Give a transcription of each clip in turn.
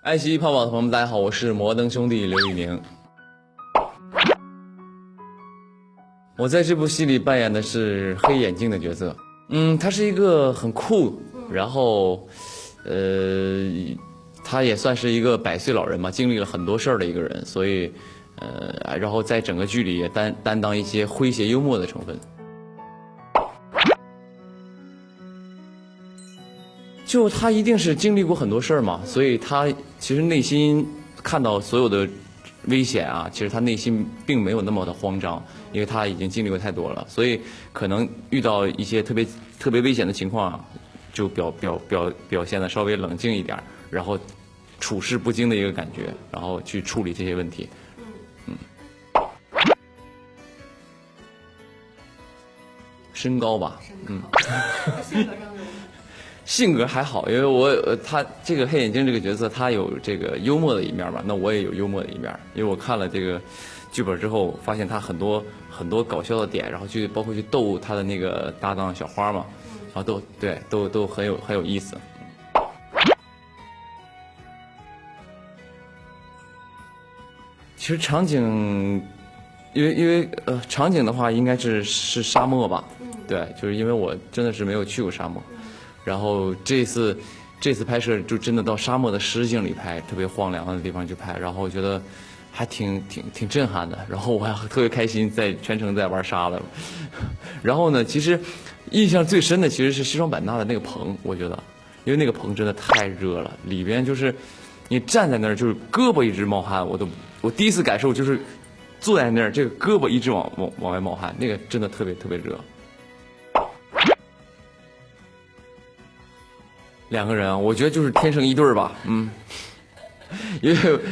爱奇艺泡泡的朋友们，大家好，我是摩登兄弟刘宇宁。我在这部戏里扮演的是黑眼镜的角色。他是一个很酷，然后，他也算是一个百岁老人嘛，经历了很多事儿的一个人，所以，然后在整个剧里也担当一些诙谐幽默的成分。就他一定是经历过很多事儿嘛，所以他其实内心看到所有的危险啊，其实他内心并没有那么的慌张，因为他已经经历过太多了，所以可能遇到一些特别危险的情况啊，就表现的稍微冷静一点，然后处事不惊的一个感觉，然后去处理这些问题。身高吧，性格上有性格还好，因为他这个黑眼镜这个角色，他有这个幽默的一面嘛，那我也有幽默的一面，因为我看了这个剧本之后，发现他很多搞笑的点，然后包括去逗他的那个搭档小花嘛，然后都很有意思。其实场景，因为场景的话应该是沙漠吧，对，就是因为我真的是没有去过沙漠。然后这次拍摄就真的到沙漠的实景里拍，特别荒凉的地方去拍，然后我觉得还挺震撼的。然后我还特别开心，全程在玩沙了。然后呢，其实印象最深的其实是西双版纳的那个棚，我觉得，因为那个棚真的太热了，里边就是你站在那儿就是胳膊一直冒汗，我第一次感受就是坐在那儿这个胳膊一直往外冒汗，那个真的特别热。两个人啊，我觉得就是天生一对儿吧，因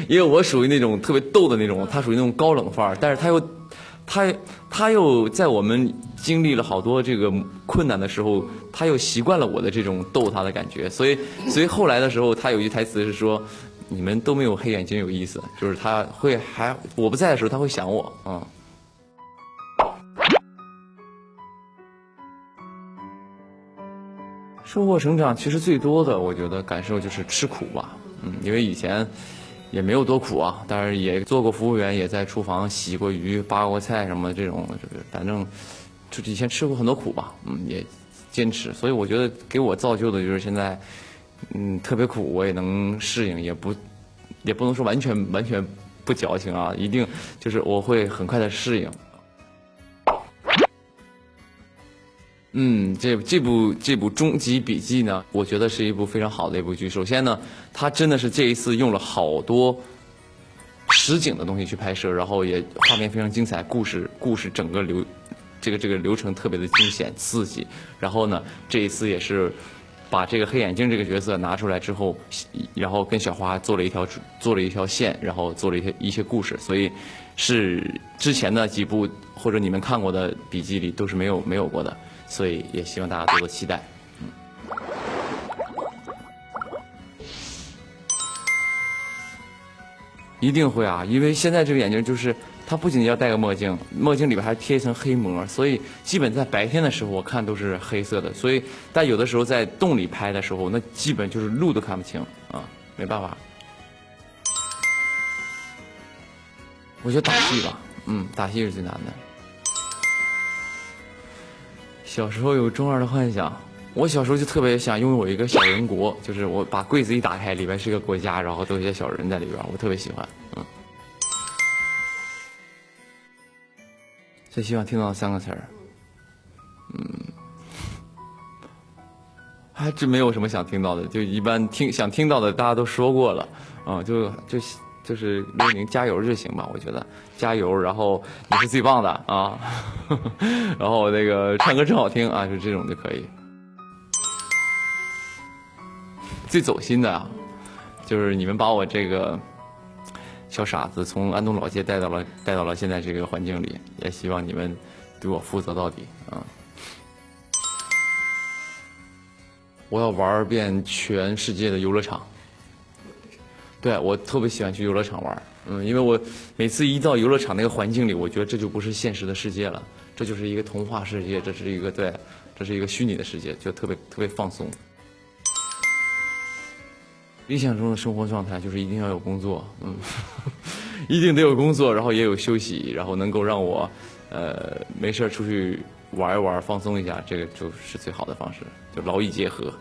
为我属于那种特别逗的那种，他属于那种高冷范儿，但是他又在我们经历了好多这个困难的时候，他又习惯了我的这种逗他的感觉，所以后来的时候，他有一句台词是说，你们都没有黑眼睛有意思，就是他会我不在的时候，他会想我，收获成长其实最多的，我觉得感受就是吃苦吧，因为以前也没有多苦啊，但是也做过服务员，也在厨房洗过鱼、扒过菜什么这种，反正就以前吃过很多苦吧，也坚持，所以我觉得给我造就的就是现在，特别苦我也能适应，也不能说完全不矫情啊，一定就是我会很快的适应。这部终极笔记呢，我觉得是一部非常好的一部剧。首先呢，它真的是这一次用了好多实景的东西去拍摄，然后也画面非常精彩，故事整个这个流程特别的惊险刺激。然后呢，这一次也是把这个黑眼镜这个角色拿出来之后，然后跟小花做了一条线，然后做了一些故事，所以是之前的几部或者你们看过的笔记里都是没有过的。所以也希望大家多多期待。一定会啊，因为现在这个眼镜就是它不仅要戴个墨镜，墨镜里边还贴一层黑膜，所以基本在白天的时候我看都是黑色的，所以但有的时候在洞里拍的时候，那基本就是路都看不清啊，没办法。我觉得打戏吧，打戏是最难的。小时候有中二的幻想，我小时候就特别想拥有一个小人国，就是我把柜子一打开，里边是个国家，然后都有些小人在里边，我特别喜欢。最希望听到3个词儿，还真没有什么想听到的，就一般想听到的大家都说过了，就是刘宇宁加油就行吧，我觉得加油，然后你是最棒的啊，然后那个唱歌真好听啊，就这种就可以。最走心的啊，就是你们把我这个小傻子从安东老街带到了现在这个环境里，也希望你们对我负责到底啊。我要玩遍全世界的游乐场。对，我特别喜欢去游乐场玩，因为我每次一到游乐场那个环境里，我觉得这就不是现实的世界了，这就是一个童话世界，这是一个虚拟的世界，就特别放松。理想中的生活状态就是一定要有工作，一定得有工作，然后也有休息，然后能够让我，没事出去玩一玩，放松一下，这个就是最好的方式，就劳逸结合。